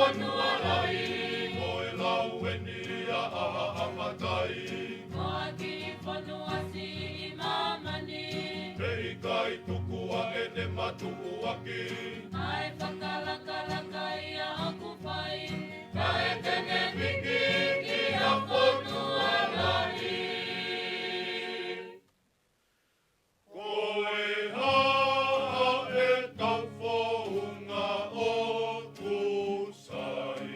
whanua lai, koe lau eni a aha amatai. Koaki whanua si I mamani, Pei kai tukua e ne matuku aki. ai whakalaka ia aku whai, Ka e tene miki ki a whanua lai. Koe haa e tau whounga o kusai.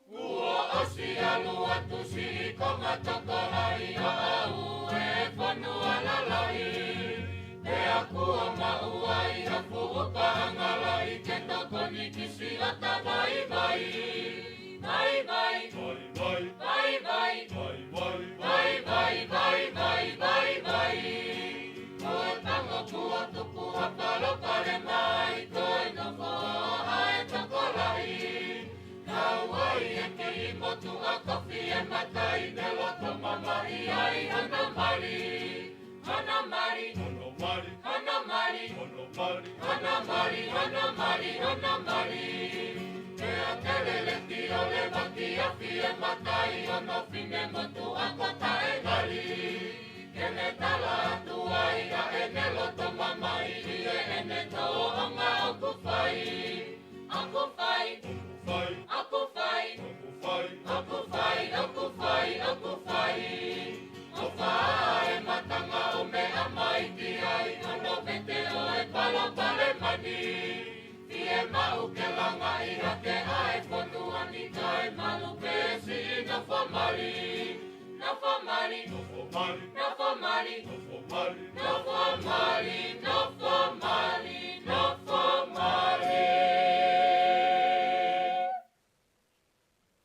Kua osi alu atu si konga toko hai a au e whanua lalai. Pea kua maua I hapu upahanga lai, ke toko ni kisi o ta vai vai. Vai vai, Vai vai, vai vai, vai vai, vai vai, vai vai vai. Koe tango kua tupu a palo pare mai, koe no foa e toko lai. Kauai e ki I motu a kofi e matai, ne loto mamai ai hana mari. Hana mari, Ono mari, hana mari, ono mari, hana mari, hana mari, hana mari. Pea telele ti ole waki a fi e matai, ono fine motu a kota e ngali. Kene tala atu ai a ene loto mamai, I e ene tau o ngā aku whai. Aku whai, vai, aku whai, vai, aku whai, aku whai, aku whai. O whae matanga o mea mai ki ai, ano pete o e palo pale mani. Fie mau ke langa I hake ai whanua ni kai malu pesi na whamari. Na whamari, ovo mari, na whamari, ovo mari, na whamari, na whamari, na whamari.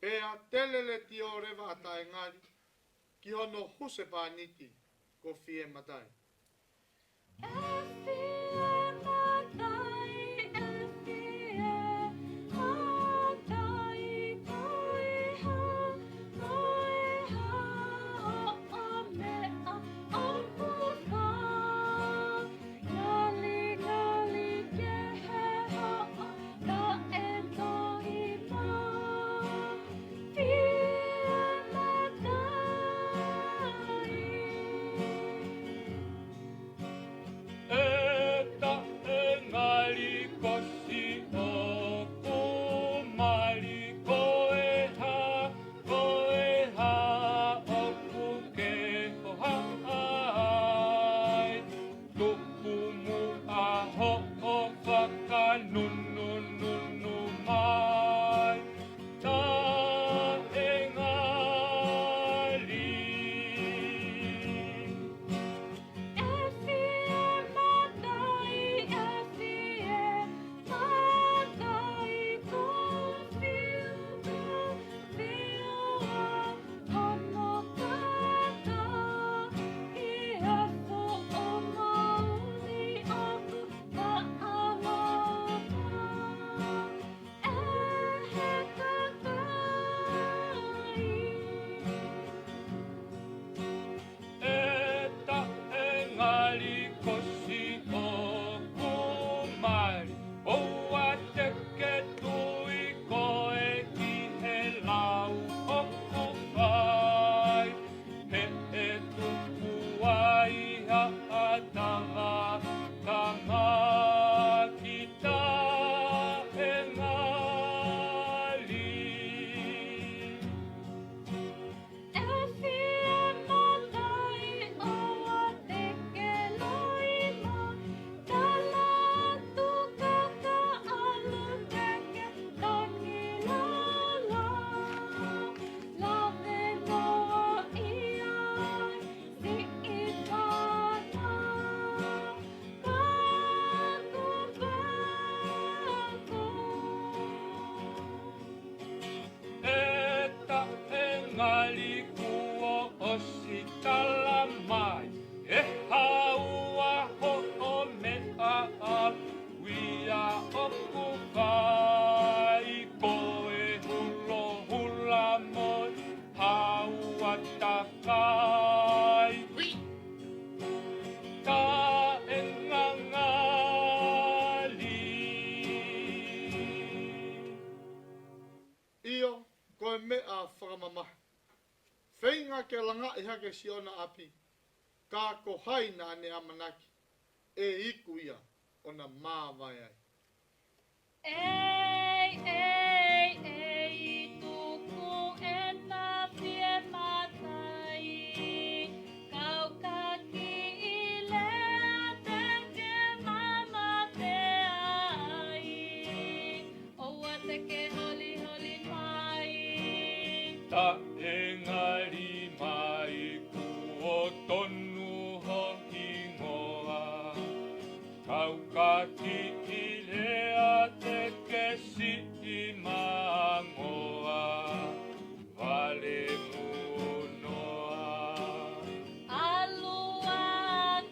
Pea telele ti o rewa ata e ngari, ki hono huse pāniti, ko fie matai. e hake langa e hake siona api. Ka ko haina ane amanaki. E iku ia ona māwai ai. Ei, ei, ei, tuku ena pie matai. Kau kaki I lea teke mama te ai. Oua teke holi holi mai. Ta engari mai ku o tonu hoki ngoa. Kau kaki I lea teke si I mangoa. Vale munoa. Alua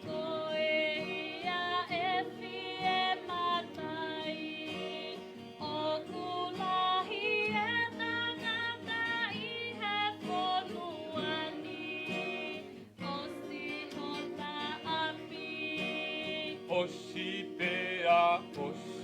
koe ia e fie matai. O kulahi e tangata I he fonuani. O si hota api. Osi pea, osi